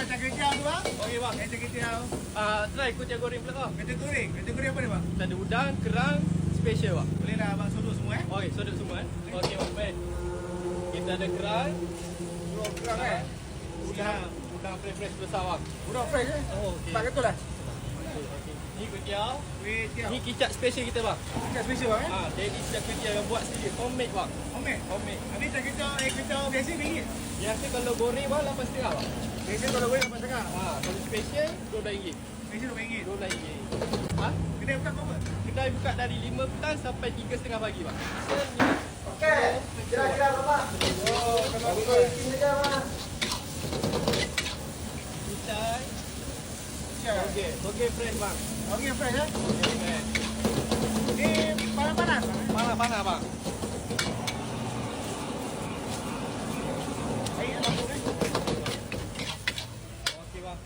dapat cakitiau tu bang. Okey bang. Yang cakitiau. Try kucing goreng pula bang. Kategori. Kategori apa ni bang? Kita ada udang, kerang, special bang. Boleh lah abang sodok semua Okey, sodok semua Okey bang, baik. Kita ada kerang, Kerang udang fresh besar bang. Udang fresh eh? Oh, okey. 4 ketul lah. Ni kuitiau. Kuitiau. Ni kicap special kita bang. Ikan special bang eh? Jadi kicap kuitiau yang buat sendiri, homemade bang. Homemade. Habis cakitiau biasa RM1. Biasa kalau goreng bang 8.5 bang. Biasa kalau goreng 8.5. Kalau special RM12. Biasa RM2. RM12. Kedai buka apa? Kedai buka dari 5 petang sampai 3.30 pagi bang. Okey, kira-kira berapa? Oh, kalau Ini dia bang. Kicap. Okey. Okey fresh bang. Okey fresh eh? Fresh. Ni panas-panas bang. Panas-panas bang. Air lampu ni. Okey bang.